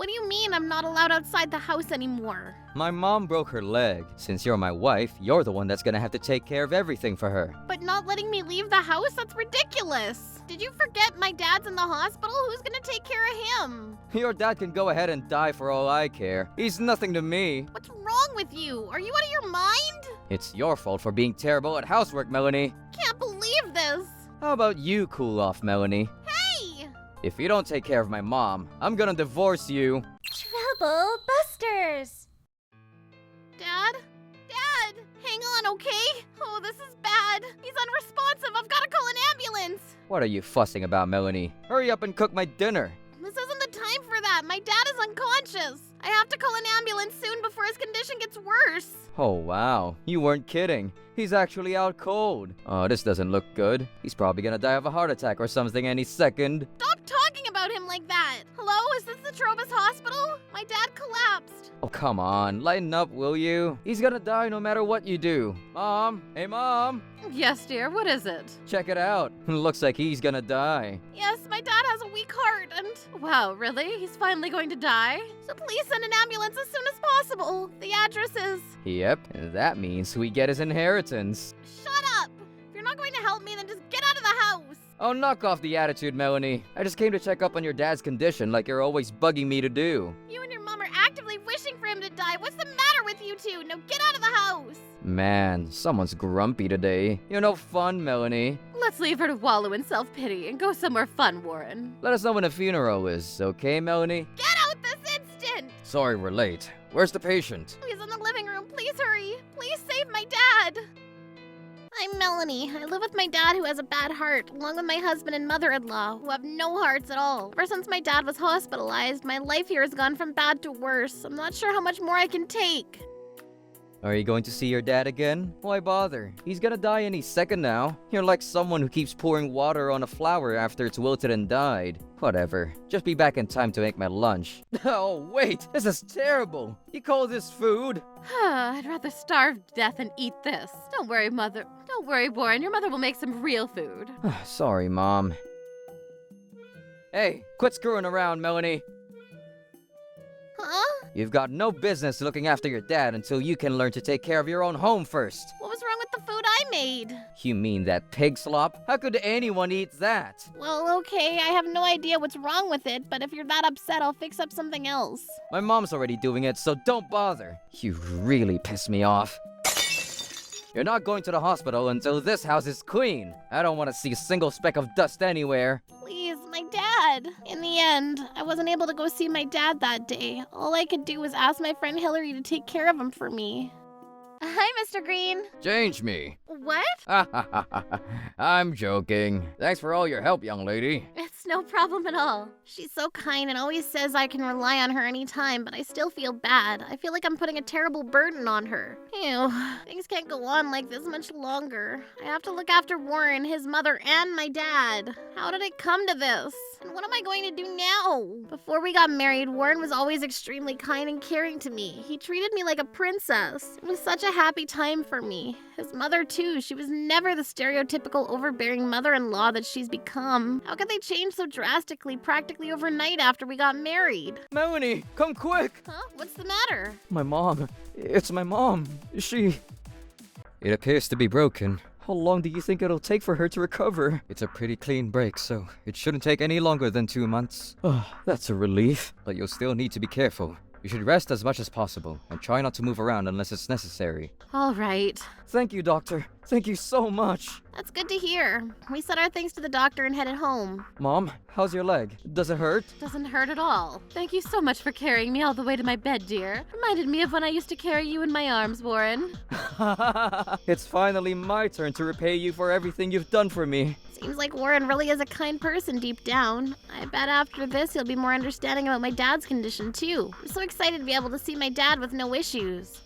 What do you mean I'm not allowed outside the house anymore? My mom broke her leg. Since you're my wife, you're the one that's gonna have to take care of everything for her. But not letting me leave the house? That's ridiculous. Did you forget my dad's in the hospital? Who's gonna take care of him? Your dad can go ahead and die for all I care. He's nothing to me. What's wrong with you? Are you out of your mind? It's your fault for being terrible at housework, Melanie. Can't believe this. How about you cool off, Melanie? Hey! If you don't take care of my mom, I'm gonna divorce you. Trouble Busters! Dad? Dad! Hang on, okay? Oh, this is bad. He's unresponsive. I've gotta call an ambulance. What are you fussing about, Melanie? Hurry up and cook my dinner. This isn't the time for that. My dad is unconscious. I have to call an ambulance soon before his condition gets worse. Oh wow, you weren't kidding. He's actually out cold. Oh, this doesn't look good. He's probably gonna die of a heart attack or something any second. Stop talking about him like that. Hello, is this the Trobus Hospital? My dad collapsed. Oh, come on. Lighten up, will you? He's gonna die no matter what you do. Mom? Hey, Mom? Yes, dear, what is it? Check it out. Looks like he's gonna die. Yes, my dad has a weak heart and... Wow, really? He's finally going to die? So please send an ambulance as soon as possible. The address is... Yep, and that means we get his inheritance. Shut up! If you're not going to help me, then just get out of the house. Oh, knock off the attitude, Melanie. I just came to check up on your dad's condition like you're always bugging me to do. You and your mom are actively wishing for him to die. What's the matter with you two? Now get out of the house. Man, someone's grumpy today. You're no fun, Melanie. Let's leave her to wallow in self-pity and go somewhere fun, Warren. Let us know when the funeral is, okay, Melanie? Get out this instant! Sorry we're late. Where's the patient? He's in the living room. Please hurry. Please save my dad. I'm Melanie. I live with my dad who has a bad heart, along with my husband and mother-in-law, who have no hearts at all. Ever since my dad was hospitalized, my life here has gone from bad to worse. I'm not sure how much more I can take. Are you going to see your dad again? Why bother? He's gonna die any second now. You're like someone who keeps pouring water on a flower after it's wilted and died. Whatever. Just be back in time to make my lunch. Oh, wait! This is terrible! You call this food? I'd rather starve to death than eat this. Don't worry, Mother. Don't worry, Warren. Your mother will make some real food. Sorry, Mom. Hey, quit screwing around, Melanie. Huh? You've got no business looking after your dad until you can learn to take care of your own home first. What was wrong with the food I made? You mean that pig slop? How could anyone eat that? Well, okay, I have no idea what's wrong with it, but if you're that upset, I'll fix up something else. My mom's already doing it, so don't bother. You really piss me off. You're not going to the hospital until this house is clean. I don't want to see a single speck of dust anywhere. Please, my dad. In the end, I wasn't able to go see my dad that day. All I could do was ask my friend Hillary to take care of him for me. Hi, Mr. Green. Change me. What? I'm joking. Thanks for all your help, young lady. It's no problem at all. She's so kind and always says I can rely on her anytime, but I still feel bad. I feel like I'm putting a terrible burden on her. Ew, things can't go on like this much longer. I have to look after Warren, his mother, and my dad. How did it come to this? And what am I going to do now? Before we got married, Warren was always extremely kind and caring to me. He treated me like a princess. It was such a happy time for me. His mother, too. She was never the stereotypical overbearing mother-in-law that she's become. How could they change so drastically, practically overnight after we got married? Melanie, come quick! Huh? What's the matter? My mom. It's my mom. She... It appears to be broken. How long do you think it'll take for her to recover? It's a pretty clean break, so it shouldn't take any longer than 2 months. Oh, that's a relief. But you'll still need to be careful. You should rest as much as possible, and try not to move around unless it's necessary. All right. Thank you, Doctor. Thank you so much. That's good to hear. We said our thanks to the doctor and headed home. Mom, how's your leg? Does it hurt? Doesn't hurt at all. Thank you so much for carrying me all the way to my bed, dear. Reminded me of when I used to carry you in my arms, Warren. It's finally my turn to repay you for everything you've done for me. Seems like Warren really is a kind person deep down. I bet after this he'll be more understanding about my dad's condition too. I'm so excited to be able to see my dad with no issues.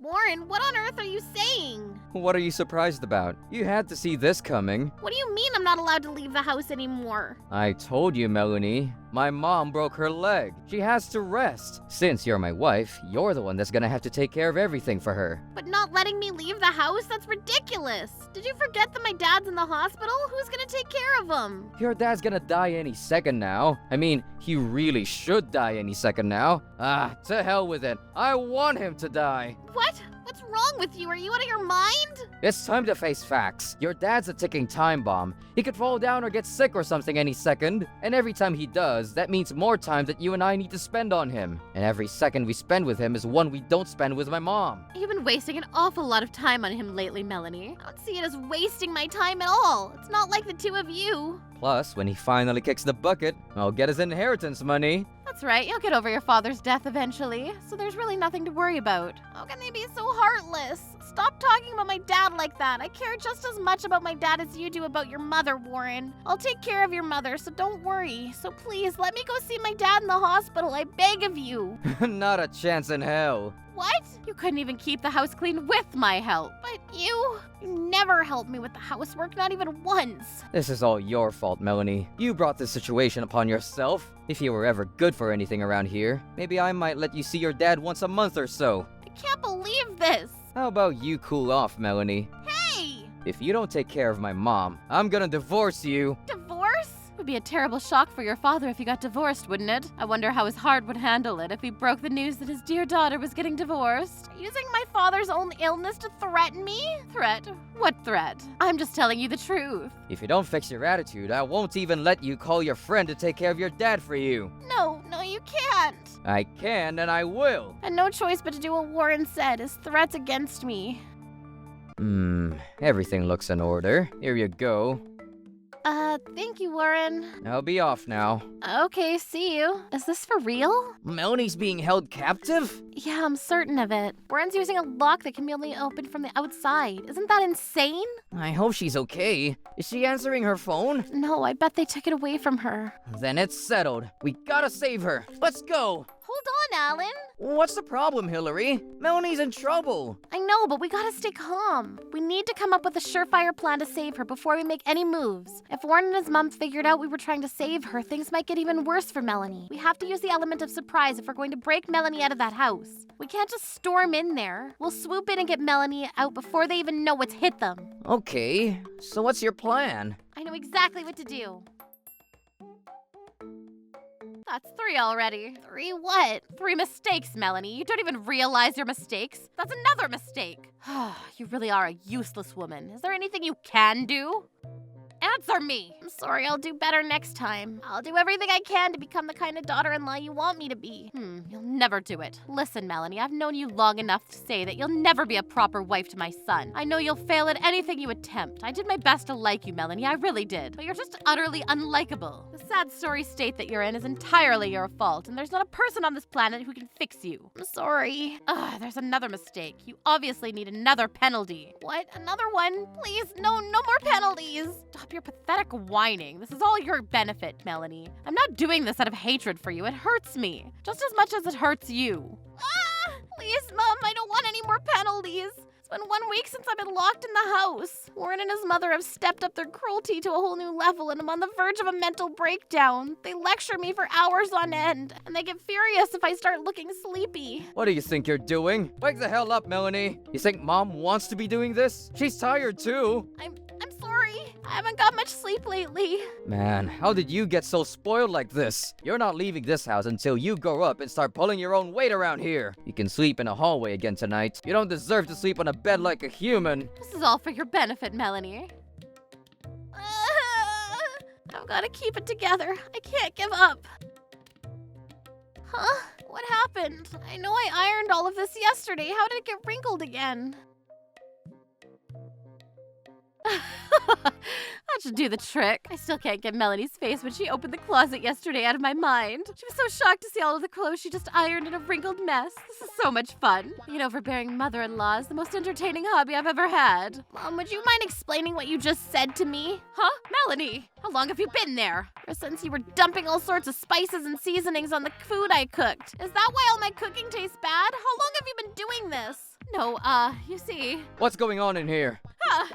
Warren, what on earth are you saying? What are you surprised about? You had to see this coming. What do you mean I'm not not allowed to leave the house anymore. I told you, Melanie. My mom broke her leg. She has to rest. Since you're my wife, you're the one that's gonna have to take care of everything for her. But not letting me leave the house? That's ridiculous. Did you forget that my dad's in the hospital? Who's gonna take care of him? Your dad's gonna die any second now. I mean, he really should die any second now. Ah, to hell with it. I want him to die. What? What's wrong with you? Are you out of your mind? It's time to face facts. Your dad's a ticking time bomb. He could fall down or get sick or something any second. And every time he does, that means more time that you and I need to spend on him. And every second we spend with him is one we don't spend with my mom. You've been wasting an awful lot of time on him lately, Melanie. I don't see it as wasting my time at all. It's not like the two of you. Plus, when he finally kicks the bucket, I'll get his inheritance money. That's right, you'll get over your father's death eventually, so there's really nothing to worry about. How can they be so heartless? Stop talking about my dad like that. I care just as much about my dad as you do about your mother, Warren. I'll take care of your mother, so don't worry. So please, let me go see my dad in the hospital. I beg of you. Not a chance in hell. What? You couldn't even keep the house clean with my help. But you never helped me with the housework, not even once. This is all your fault, Melanie. You brought this situation upon yourself. If you were ever good for anything around here, maybe I might let you see your dad once a month or so. I can't believe this. How about you cool off, Melanie? Hey! If you don't take care of my mom, I'm gonna divorce you. Divorce? It would be a terrible shock for your father if he got divorced, wouldn't it? I wonder how his heart would handle it if he broke the news that his dear daughter was getting divorced. Using my father's own illness to threaten me? Threat? What threat? I'm just telling you the truth. If you don't fix your attitude, I won't even let you call your friend to take care of your dad for you. No, you can't. I can and I will. And no choice but to do what Warren said, his threats against me. Everything looks in order. Here you go. Thank you, Warren. I'll be off now. Okay, see you. Is this for real? Melanie's being held captive? Yeah, I'm certain of it. Warren's using a lock that can be only opened from the outside. Isn't that insane? I hope she's okay. Is she answering her phone? No, I bet they took it away from her. Then it's settled. We gotta save her. Let's go. Hold on, Alan. What's the problem, Hillary? Melanie's in trouble. I know, but we gotta stay calm. We need to come up with a surefire plan to save her before we make any moves. If Warren and his mom figured out we were trying to save her, things might get even worse for Melanie. We have to use the element of surprise if we're going to break Melanie out of that house. We can't just storm in there. We'll swoop in and get Melanie out before they even know what's hit them. Okay, so what's your plan? I know exactly what to do. That's 3 already. 3 what? 3 mistakes, Melanie. You don't even realize your mistakes. That's another mistake. You really are a useless woman. Is there anything you can do? Answer me! I'm sorry, I'll do better next time. I'll do everything I can to become the kind of daughter-in-law you want me to be. You'll never do it. Listen, Melanie, I've known you long enough to say that you'll never be a proper wife to my son. I know you'll fail at anything you attempt. I did my best to like you, Melanie, I really did. But you're just utterly unlikable. The sad story state that you're in is entirely your fault, and there's not a person on this planet who can fix you. I'm sorry. There's another mistake. You obviously need another penalty. What? Another one? Please, no more penalties. Stop your pathetic whining. This is all your benefit, Melanie. I'm not doing this out of hatred for you. It hurts me. Just as much as it hurts you. Please, Mom, I don't want any more penalties. It's been 1 week since I've been locked in the house. Warren and his mother have stepped up their cruelty to a whole new level, and I'm on the verge of a mental breakdown. They lecture me for hours on end, and they get furious if I start looking sleepy. What do you think you're doing? Wake the hell up, Melanie. You think Mom wants to be doing this? She's tired too. I'm sorry. I haven't got much sleep lately. Man, how did you get so spoiled like this? You're not leaving this house until you grow up and start pulling your own weight around here. You can sleep in a hallway again tonight. You don't deserve to sleep on a bed like a human. This is all for your benefit, Melanie. I've got to keep it together. I can't give up. Huh? What happened? I know I ironed all of this yesterday. How did it get wrinkled again? That should do the trick. I still can't get Melanie's face when she opened the closet yesterday out of my mind. She was so shocked to see all of the clothes she just ironed in a wrinkled mess. This is so much fun. Being overbearing mother-in-law is the most entertaining hobby I've ever had. Mom, would you mind explaining what you just said to me? Huh? Melanie, how long have you been there? Ever since you were dumping all sorts of spices and seasonings on the food I cooked. Is that why all my cooking tastes bad? How long have you been doing this? No, you see. What's going on in here? Huh?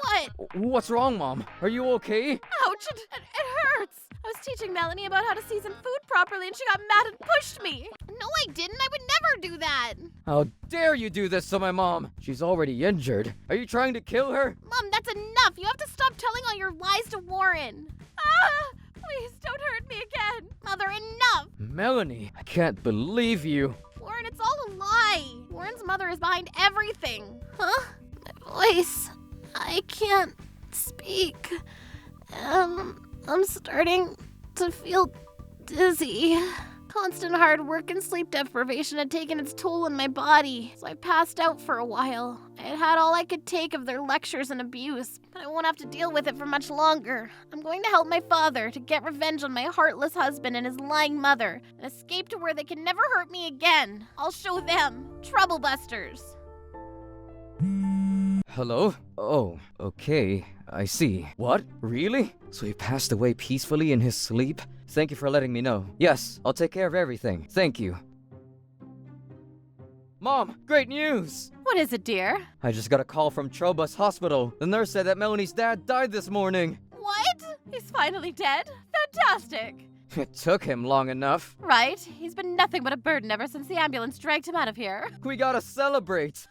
What? What's wrong, Mom? Are you okay? Ouch, it hurts. I was teaching Melanie about how to season food properly and she got mad and pushed me. No, I didn't. I would never do that. How dare you do this to my mom? She's already injured. Are you trying to kill her? Mom, that's enough. You have to stop telling all your lies to Warren. Ah, please don't hurt me again. Mother, enough. Melanie, I can't believe you. Warren, it's all a lie. Warren's mother is behind everything. Huh? My voice. I can't speak. I'm starting to feel dizzy. Constant hard work and sleep deprivation had taken its toll on my body, so I passed out for a while. I had had all I could take of their lectures and abuse, but I won't have to deal with it for much longer. I'm going to help my father to get revenge on my heartless husband and his lying mother, and escape to where they can never hurt me again. I'll show them. Troublebusters. Hello? Oh, okay. I see. What? Really? So he passed away peacefully in his sleep? Thank you for letting me know. Yes, I'll take care of everything. Thank you. Mom, great news! What is it, dear? I just got a call from Trobus Hospital. The nurse said that Melanie's dad died this morning. What? He's finally dead? Fantastic! It took him long enough. Right? He's been nothing but a burden ever since the ambulance dragged him out of here. We gotta celebrate.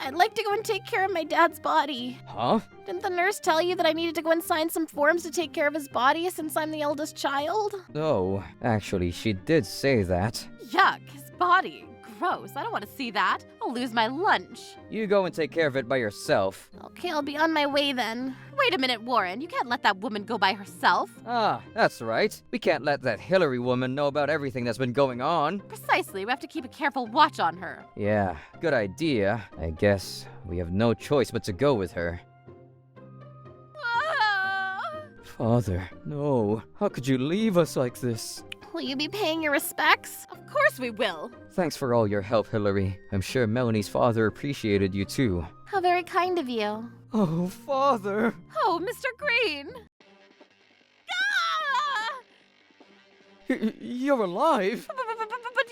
I'd like to go and take care of my dad's body. Huh? Didn't the nurse tell you that I needed to go and sign some forms to take care of his body since I'm the eldest child? Oh, actually, she did say that. Yuck, his body. Gross, I don't want to see that. I'll lose my lunch. You go and take care of it by yourself. Okay, I'll be on my way then. Wait a minute, Warren. You can't let that woman go by herself. Ah, that's right. We can't let that Hillary woman know about everything that's been going on. Precisely, we have to keep a careful watch on her. Yeah, good idea. I guess we have no choice but to go with her. Ah! Father, no. How could you leave us like this? Will you be paying your respects? Of course we will. Thanks for all your help, Hillary. I'm sure Melanie's father appreciated you too. How very kind of you. Oh, Father! Oh, Mr. Green! Ah! You're alive? But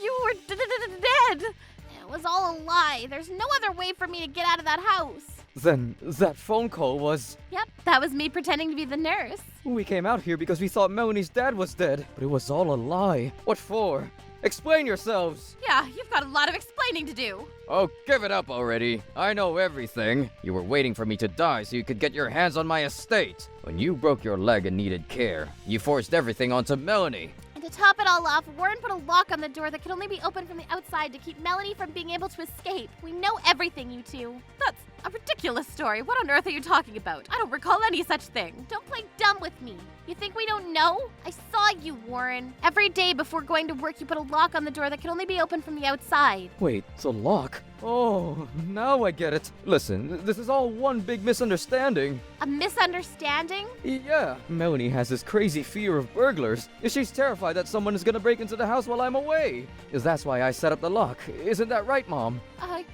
you were dead. It was all a lie. There's no other way for me to get out of that house. Then that phone call was... Yep, that was me pretending to be the nurse. We came out here because we thought Melanie's dad was dead, but it was all a lie. What for? Explain yourselves! Yeah, you've got a lot of explaining to do. Oh, give it up already. I know everything. You were waiting for me to die so you could get your hands on my estate. When you broke your leg and needed care, you forced everything onto Melanie. And to top it all off, Warren put a lock on the door that could only be opened from the outside to keep Melanie from being able to escape. We know everything, you two. That's a ridiculous story. What on earth are you talking about? I don't recall any such thing. Don't play dumb with me. You think we don't know? I saw you, Warren. Every day before going to work, you put a lock on the door that could only be opened from the outside. Wait, it's a lock? Oh, now I get it. Listen, this is all one big misunderstanding. A misunderstanding? Yeah, Melanie has this crazy fear of burglars. She's terrified that someone is gonna break into the house while I'm away. That's why I set up the lock. Isn't that right, Mom?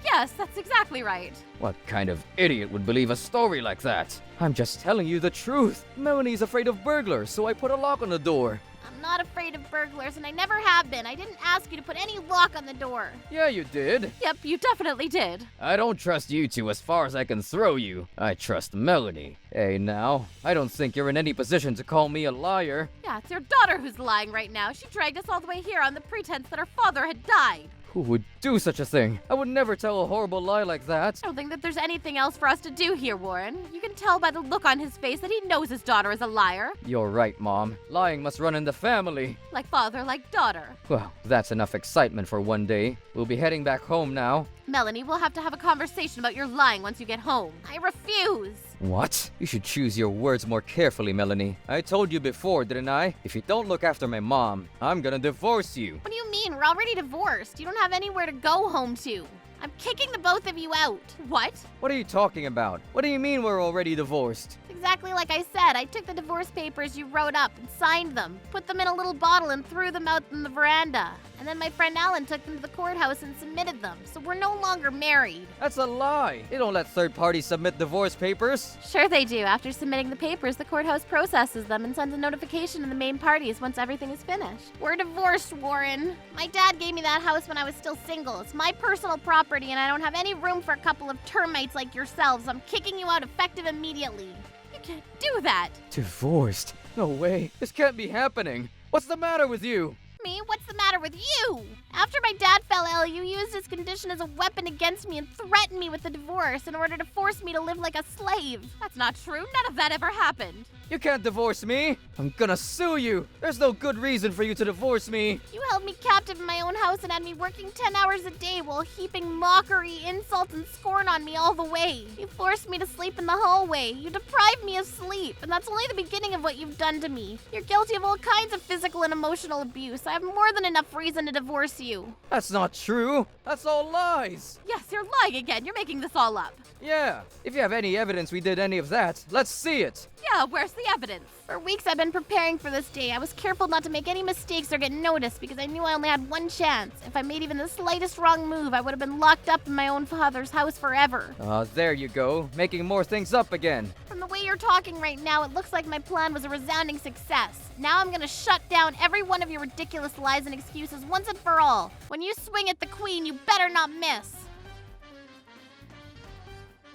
Yes, that's exactly right. What kind of idiot would believe a story like that? I'm just telling you the truth. Melanie's afraid of burglars, so I put a lock on the door. I'm not afraid of burglars, and I never have been. I didn't ask you to put any lock on the door. Yeah, you did. Yep, you definitely did. I don't trust you two as far as I can throw you. I trust Melanie. Hey, now, I don't think you're in any position to call me a liar. Yeah, it's your daughter who's lying right now. She dragged us all the way here on the pretense that her father had died. Who would do such a thing? I would never tell a horrible lie like that. I don't think that there's anything else for us to do here, Warren. You can tell by the look on his face that he knows his daughter is a liar. You're right, Mom. Lying must run in the family. Like father, like daughter. Well, that's enough excitement for one day. We'll be heading back home now. Melanie, we'll have to have a conversation about your lying once you get home. I refuse. What? You should choose your words more carefully, Melanie. I told you before, didn't I? If you don't look after my mom, I'm gonna divorce you. What do you mean? We're already divorced. You don't have anywhere to go home to. I'm kicking the both of you out. What? What are you talking about? What do you mean we're already divorced? Exactly like I said, I took the divorce papers you wrote up and signed them, put them in a little bottle and threw them out in the veranda. And then my friend Alan took them to the courthouse and submitted them, so we're no longer married. That's a lie. They don't let third parties submit divorce papers. Sure they do. After submitting the papers, the courthouse processes them and sends a notification to the main parties once everything is finished. We're divorced, Warren. My dad gave me that house when I was still single. It's my personal property and I don't have any room for a couple of termites like yourselves. I'm kicking you out effective immediately. You can't do that. Divorced? No way. This can't be happening. What's the matter with you? Me? What's the matter with you? After my dad fell ill, you used his condition as a weapon against me and threatened me with a divorce in order to force me to live like a slave. That's not true. None of that ever happened. You can't divorce me. I'm gonna sue you. There's no good reason for you to divorce me. You held me captive in my own house and had me working 10 hours a day while heaping mockery, insult, and scorn on me all the way. You forced me to sleep in the hallway. You deprived me of sleep, and that's only the beginning of what you've done to me. You're guilty of all kinds of physical and emotional abuse. I have more than enough reason to divorce you. That's not true. That's all lies. Yes, you're lying again. You're making this all up. Yeah. If you have any evidence we did any of that, let's see it. Yeah, where's the evidence? For weeks I've been preparing for this day. I was careful not to make any mistakes or get noticed because I knew I only had one chance. If I made even the slightest wrong move, I would have been locked up in my own father's house forever. There you go. Making more things up again. From the way you're talking right now, it looks like my plan was a resounding success. Now I'm gonna shut down every one of your ridiculous lies and excuses once and for all. When you swing at the queen, you better not miss.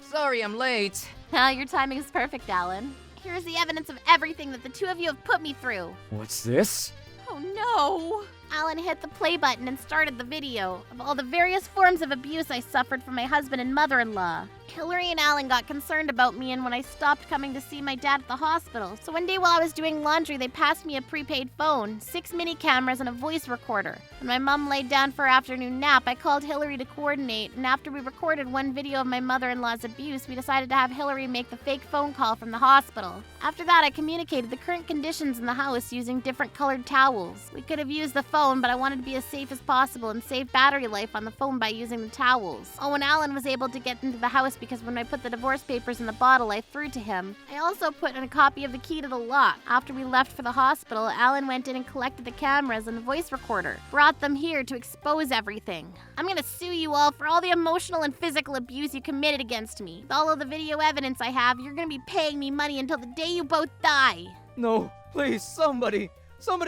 Sorry I'm late. Your timing is perfect, Alan. Here's the evidence of everything that the two of you have put me through. What's this? Oh no. Alan hit the play button and started the video of all the various forms of abuse I suffered from my husband and mother-in-law. Hillary and Alan got concerned about me and when I stopped coming to see my dad at the hospital. So one day while I was doing laundry, they passed me a prepaid phone, 6 mini cameras, and a voice recorder. When my mom laid down for her afternoon nap, I called Hillary to coordinate, and after we recorded one video of my mother-in-law's abuse, we decided to have Hillary make the fake phone call from the hospital. After that, I communicated the current conditions in the house using different colored towels. We could have used the phone, but I wanted to be as safe as possible and save battery life on the phone by using the towels. Oh, and Alan was able to get into the house because when I put the divorce papers in the bottle I threw to him. I also put in a copy of the key to the lock. After we left for the hospital, Alan went in and collected the cameras and the voice recorder. Brought them here to expose everything. I'm gonna sue you all for all the emotional and physical abuse you committed against me. With all of the video evidence I have, you're gonna be paying me money until the day you both die. No, please, somebody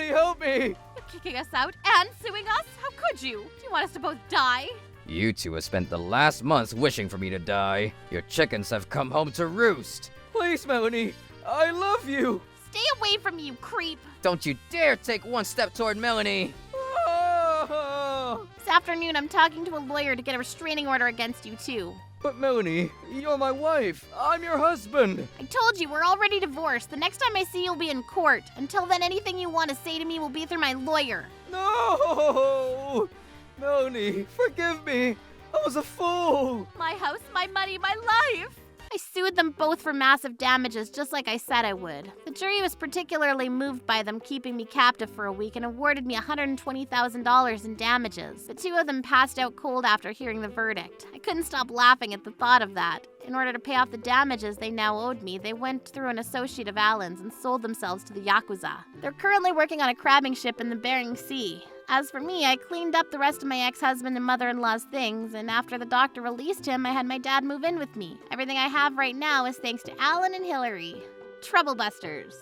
help me. You're kicking us out and suing us? How could you? Do you want us to both die? You two have spent the last months wishing for me to die. Your chickens have come home to roost. Please, Melanie, I love you. Stay away from me, you creep. Don't you dare take one step toward Melanie. Oh! This afternoon, I'm talking to a lawyer to get a restraining order against you, too. But Melanie, you're my wife. I'm your husband. I told you, we're already divorced. The next time I see you, you'll be in court. Until then, anything you want to say to me will be through my lawyer. No! Melanie, forgive me. I was a fool. My house, my money, my life. I sued them both for massive damages, just like I said I would. The jury was particularly moved by them keeping me captive for a week and awarded me $120,000 in damages. The two of them passed out cold after hearing the verdict. I couldn't stop laughing at the thought of that. In order to pay off the damages they now owed me, they went through an associate of Alan's and sold themselves to the Yakuza. They're currently working on a crabbing ship in the Bering Sea. As for me, I cleaned up the rest of my ex-husband and mother-in-law's things, and after the doctor released him, I had my dad move in with me. Everything I have right now is thanks to Alan and Hillary. Troublebusters.